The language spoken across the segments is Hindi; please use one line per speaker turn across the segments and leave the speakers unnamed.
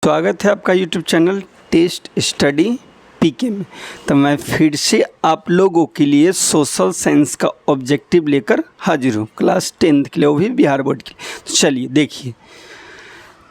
स्वागत है आपका यूट्यूब चैनल टेस्ट स्टडी पीके में। तो मैं फिर से आप लोगों के लिए सोशल साइंस का ऑब्जेक्टिव लेकर हाजिर हूँ, क्लास 10th के लिए, वो भी बिहार बोर्ड के लिए। तो चलिए देखिए,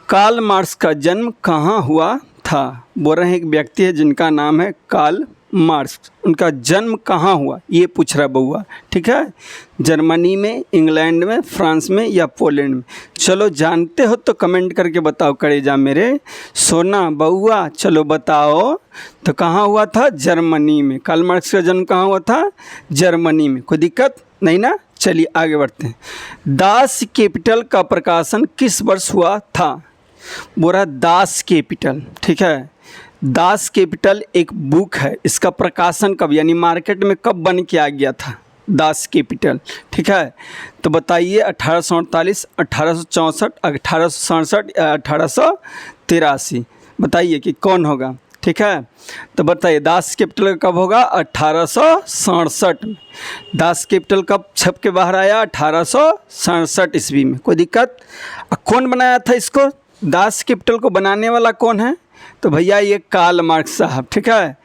कार्ल मार्क्स का जन्म कहाँ हुआ था। बोल रहे हैं एक व्यक्ति है जिनका नाम है कार्ल मार्क्स, उनका जन्म कहाँ हुआ ये पूछ रहा बउआ। ठीक है, जर्मनी में, इंग्लैंड में, फ्रांस में या पोलैंड में। चलो जानते हो तो कमेंट करके बताओ करेजा मेरे सोना बउआ, चलो बताओ। तो कहाँ हुआ था? जर्मनी में। कार्ल मार्क्स का जन्म कहाँ हुआ था? जर्मनी में। कोई दिक्कत नहीं ना। चलिए आगे बढ़ते हैं। दास कैपिटल का प्रकाशन किस वर्ष हुआ था? बोला दास कैपिटल। ठीक है, दास कैपिटल एक बुक है, इसका प्रकाशन कब यानी मार्केट में कब बन के आ गया था दास कैपिटल? ठीक है, तो बताइए 1848, 1864, 1867 या 1883। बताइए कि कौन होगा। ठीक है, तो बताइए दास कैपिटल कब होगा? 1867 में। दास कैपिटल कब छप के बाहर आया? 1867 ईस्वी में। कोई दिक्कत? कौन बनाया था इसको? दास कैपिटल को बनाने वाला कौन है? तो भैया ये कार्ल मार्क्स साहब। ठीक है,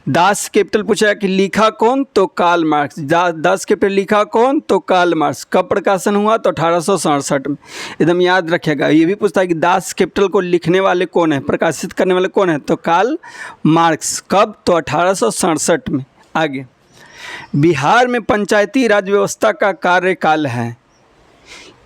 दास कैपिटल पूछा कि लिखा कौन? तो कार्ल मार्क्स। दास कैपिटल लिखा कौन? तो कार्ल मार्क्स। कब प्रकाशन हुआ? तो 1867 में। एकदम याद रखिएगा। ये भी पूछता है कि दास कैपिटल को लिखने वाले कौन है, प्रकाशित करने वाले कौन है? तो कार्ल मार्क्स। कब? तो 1867 में। आगे, बिहार में पंचायती राज व्यवस्था का कार्यकाल है,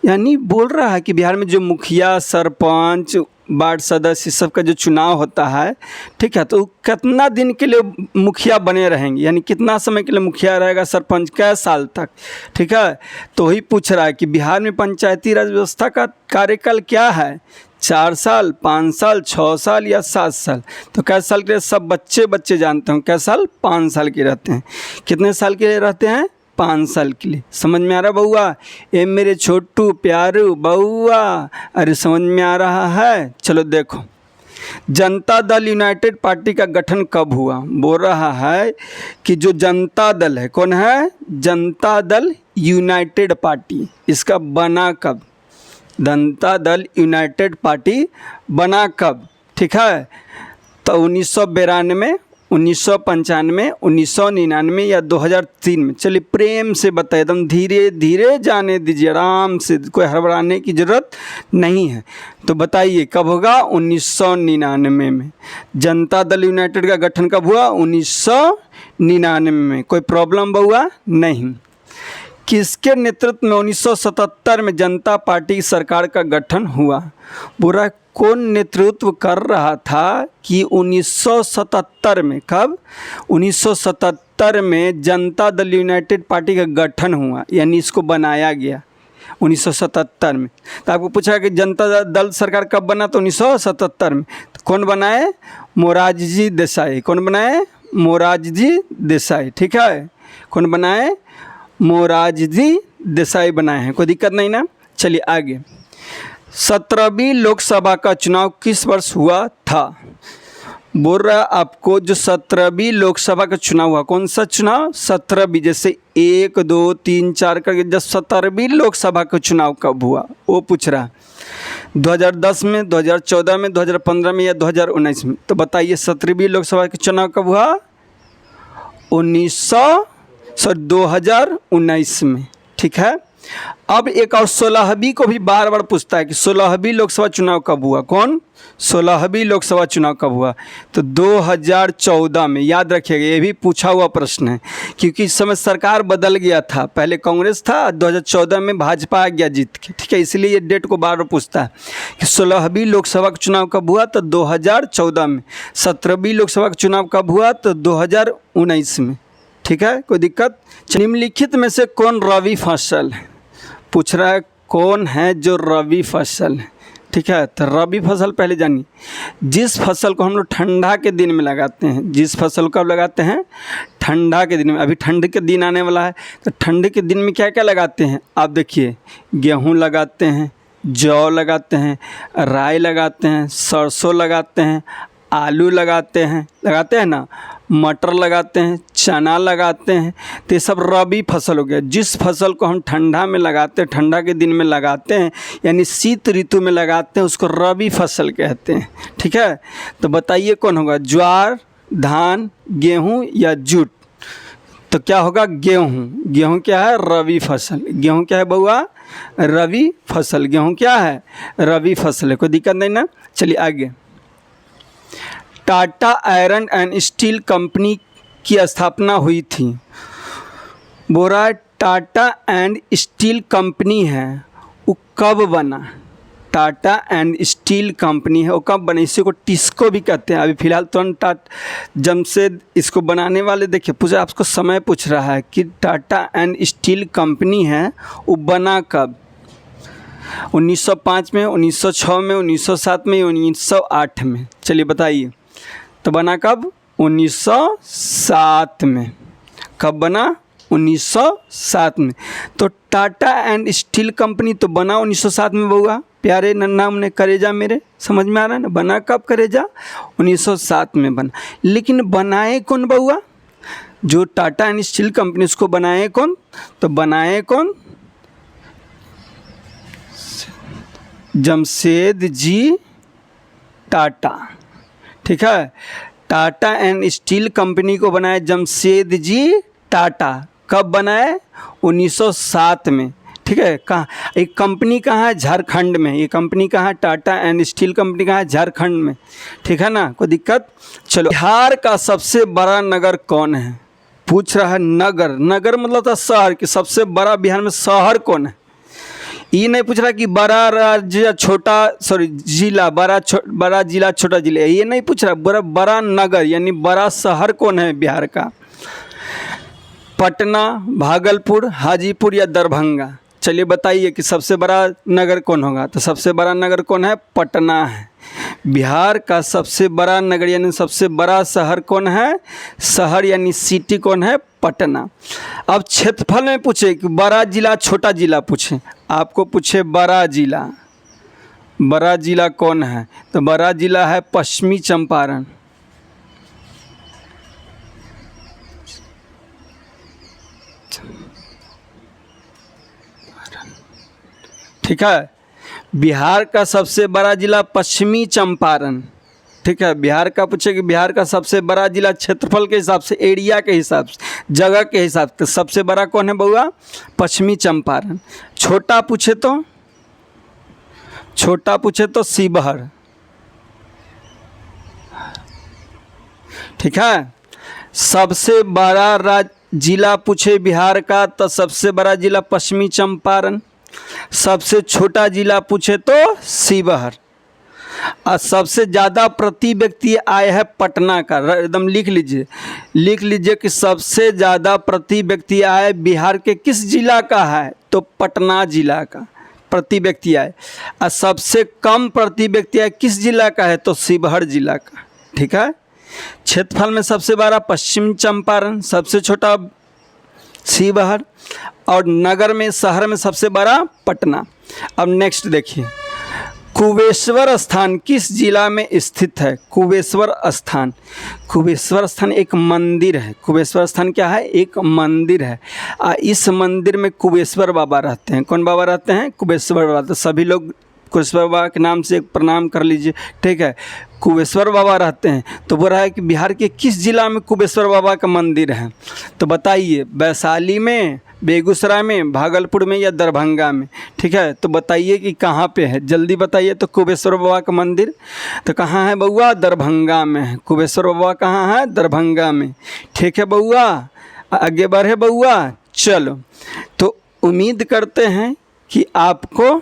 यानी बोल रहा है कि बिहार में जो मुखिया, सरपंच, वार्ड सदस्य सब का जो चुनाव होता है, ठीक है, तो कितना दिन के लिए मुखिया बने रहेंगे, यानी कितना समय के लिए मुखिया रहेगा, सरपंच कै साल तक। ठीक है, तो वही पूछ रहा है कि बिहार में पंचायती राज व्यवस्था का कार्यकाल क्या है? 4 साल, 5 साल, 6 साल या 7 साल। तो कै साल के लिए? सब बच्चे जानते हो कै साल? 5 साल के रहते हैं। कितने साल के लिए रहते हैं? 5 साल के लिए। समझ में आ रहा बउआ? ए मेरे छोटू प्यारू बउआ, अरे समझ में आ रहा है? चलो देखो, जनता दल यूनाइटेड पार्टी का गठन कब हुआ? बोल रहा है कि जो जनता दल है, कौन है? जनता दल यूनाइटेड पार्टी, इसका बना कब? जनता दल यूनाइटेड पार्टी बना कब? ठीक है, तो 1992, 1995, 1999 या 2003 में। चलिए प्रेम से बताए, एकदम धीरे धीरे जाने दीजिए, आराम से, कोई हड़बड़ाने की ज़रूरत नहीं है। तो बताइए कब होगा? 1999 में। जनता दल यूनाइटेड का गठन कब हुआ? 1999 में। कोई प्रॉब्लम बउआ? नहीं। किसके नेतृत्व में 1977 में जनता पार्टी की सरकार का गठन हुआ? बुरा कौन नेतृत्व कर रहा था कि 1977 में? कब? 1977 में जनता दल यूनाइटेड पार्टी का गठन हुआ, यानी इसको बनाया गया 1977 में। तो आपको पूछा कि जनता दल सरकार कब बना? तो 1977 में। तो कौन बनाए? मोरारजी देसाई। कौन बनाए? मोरारजी देसाई। ठीक है, कौन बनाए? मोरारजी देसाई बनाए हैं। कोई दिक्कत नहीं ना। चलिए आगे, 17वीं लोकसभा का चुनाव किस वर्ष हुआ था? बोल रहा है आपको जो 17वीं लोकसभा का चुनाव हुआ, कौन सा चुनाव? 17वीं, जैसे 1, 2, 3, 4 करके जब 17वीं लोकसभा का चुनाव कब हुआ वो पूछ रहा है। 2010 में, 2014 में, 2015 में या 2019 में। तो बताइए 17वीं लोकसभा का चुनाव कब हुआ? 2019 में। ठीक है, अब एक और 16वीं को भी बार बार पूछता है कि 16वीं लोकसभा चुनाव कब हुआ? कौन? 16वीं लोकसभा चुनाव कब हुआ? तो 2014 में। याद रखिएगा, ये भी पूछा हुआ प्रश्न है, क्योंकि इस समय सरकार बदल गया था, पहले कांग्रेस था, 2014 में भाजपा आ गया जीत के। ठीक है, इसलिए ये डेट को बार बार पूछता है कि 16वीं लोकसभा का चुनाव कब हुआ? तो 2014 में। 17वीं लोकसभा का चुनाव कब हुआ? तो 2019 में। ठीक है, कोई दिक्कत? निम्नलिखित में से कौन रबी फसल है? पूछ रहा है कौन है जो रबी फसल है। ठीक है, तो रबी फसल पहले जानिए, जिस फसल को हम लोग ठंडा के दिन में लगाते हैं। जिस फसल को कब लगाते हैं? ठंडा के दिन में। अभी ठंड के दिन आने वाला है, तो ठंड के दिन में क्या क्या लगाते हैं? आप देखिए, गेहूँ लगाते हैं, जौ लगाते हैं, राई लगाते हैं, सरसों लगाते हैं, आलू लगाते हैं ना, मटर लगाते हैं, चना लगाते हैं, तो ये सब रबी फसल हो गया। जिस फसल को हम ठंडा में लगाते हैं, ठंडा के दिन में लगाते हैं, यानी शीत ऋतु में लगाते हैं, उसको रबी फसल कहते हैं। ठीक है, तो बताइए कौन होगा, ज्वार, धान, गेहूँ या जूट? तो क्या होगा, गेहूँ। गेहूँ क्या है, रबी फसल। गेहूँ क्या है बउआ, रबी फसल। गेहूँ क्या है, रबी फसल है। कोई दिक्कत नहीं ना। चलिए आगे। Tata iron and steel company की स्थापना हुई थी। बोल रहा है टाटा एंड स्टील कंपनी है, वो कब बना? टाटा एंड स्टील कंपनी है, वो कब बने? इसी को टिस्को भी कहते हैं। अभी फ़िलहाल तो जमशेद इसको बनाने वाले, देखिए पूछा, आपको समय पूछ रहा है कि टाटा एंड स्टील कंपनी है, वो बना कब? 1905 में, 1906 में, 1907 में, 1908 में? चलिए बताइए, तो बना कब? 1907 में। कब बना? 1907 में। तो टाटा एंड स्टील कंपनी तो बना 1907 में बउआ। प्यारे नन्ना मुन्ने करेजा मेरे, समझ में आ रहा है ना? बना कब करेजा? 1907 में बना। लेकिन बनाए कौन बउआ? जो टाटा एंड स्टील कंपनी, उसको बनाए कौन? तो बनाए कौन? जमशेद जी टाटा। ठीक है, टाटा एंड स्टील कंपनी को बनाया जमशेद जी टाटा। कब बनाए? 1907 में। ठीक है, कहाँ? एक कंपनी कहाँ है? झारखंड में। ये कंपनी कहाँ है? टाटा एंड स्टील कंपनी कहाँ है? झारखंड में। ठीक है ना, कोई दिक्कत? चलो, बिहार का सबसे बड़ा नगर कौन है? पूछ रहा है नगर। नगर मतलब था शहर, कि सबसे बड़ा बिहार में शहर कौन है? ये नहीं पूछ रहा कि बड़ा राज्य छोटा, सॉरी जिला, बड़ा जिला छोटा जिला, ये नहीं पूछ रहा। बड़ा नगर यानी बड़ा शहर कौन है बिहार का? पटना, भागलपुर, हाजीपुर या दरभंगा? चलिए बताइए कि सबसे बड़ा नगर कौन होगा? तो सबसे बड़ा नगर कौन है? पटना है। बिहार का सबसे बड़ा नगर यानी सबसे बड़ा शहर कौन है? शहर यानी सिटी कौन है? पटना। अब क्षेत्रफल में पूछे कि बड़ा जिला छोटा जिला, पूछे आपको, पूछे बड़ा जिला। बड़ा जिला कौन है? तो बड़ा जिला है पश्चिमी चंपारण। ठीक है, बिहार का सबसे बड़ा जिला पश्चिमी चंपारण। ठीक है, बिहार का पूछे कि बिहार का सबसे बड़ा जिला क्षेत्रफल के हिसाब से, एरिया के हिसाब से, जगह के हिसाब से सबसे बड़ा कौन है बउआ? पश्चिमी चंपारण। छोटा पूछे तो शिवहर। ठीक है, सबसे बड़ा जिला पूछे बिहार का, तो सबसे बड़ा जिला पश्चिमी चंपारण। सबसे छोटा जिला पूछे तो शिवहर। और सबसे ज़्यादा प्रति व्यक्ति आय है पटना का। एकदम लिख लीजिए कि सबसे ज़्यादा प्रति व्यक्ति आय बिहार के किस जिला का है? तो पटना जिला का प्रति व्यक्ति आय। और सबसे कम प्रति व्यक्ति आय किस जिला का है? तो शिवहर जिला का। ठीक है, क्षेत्रफल में सबसे बड़ा पश्चिम चंपारण, सबसे छोटा शिवहर, और नगर में, शहर में सबसे बड़ा पटना। अब नेक्स्ट देखिए, कुबेश्वर स्थान किस जिला में स्थित है? कुबेश्वर स्थान एक मंदिर है। कुबेश्वर स्थान क्या है? एक मंदिर है। इस मंदिर में कुबेश्वर बाबा रहते हैं। कौन बाबा रहते हैं? कुबेश्वर बाबा। तो सभी लोग कुबेश्वर बाबा के नाम से प्रणाम कर लीजिए। ठीक है, कुबेश्वर बाबा रहते हैं। तो बोल रहा है कि बिहार के किस जिला में कुबेश्वर बाबा का मंदिर है? तो बताइए, वैशाली में, बेगूसराय में, भागलपुर में या दरभंगा में? ठीक है, तो बताइए कि कहाँ पे है, जल्दी बताइए। तो कुबेश्वर बाबा का मंदिर तो कहाँ है बउआ? दरभंगा में है। कुबेश्वर बाबा कहाँ है? दरभंगा में। ठीक है बउआ, आगे बढ़े बउआ। चलो, तो उम्मीद करते हैं कि आपको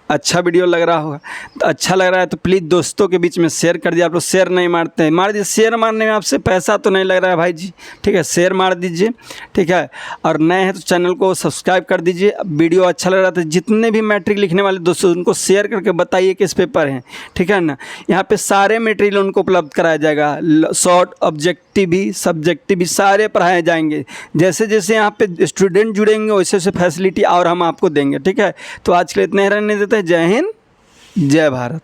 अच्छा वीडियो लग रहा होगा। तो अच्छा लग रहा है तो प्लीज़ दोस्तों के बीच में शेयर कर दिए। आप लोग शेयर नहीं मारते हैं, मार दीजिए। शेयर मारने में आपसे पैसा तो नहीं लग रहा है भाई जी। ठीक है, शेयर मार दीजिए। ठीक है, और नए हैं तो चैनल को सब्सक्राइब कर दीजिए। वीडियो अच्छा लग रहा है तो जितने भी मैट्रिक लिखने वाले दोस्तों, उनको शेयर करके बताइए किस पेपर हैं। ठीक है ना, यहाँ पे सारे मटेरियल उनको उपलब्ध कराया जाएगा। शॉर्ट, ऑब्जेक्टिव भी, सब्जेक्टिव भी, सारे पढ़ाए जाएंगे। जैसे जैसे यहाँ पे स्टूडेंट जुड़ेंगे वैसे वैसे फैसिलिटी और हम आपको देंगे। ठीक है, तो आज के लिए इतने ही रहने देते हैं। जय हिंद, जय भारत।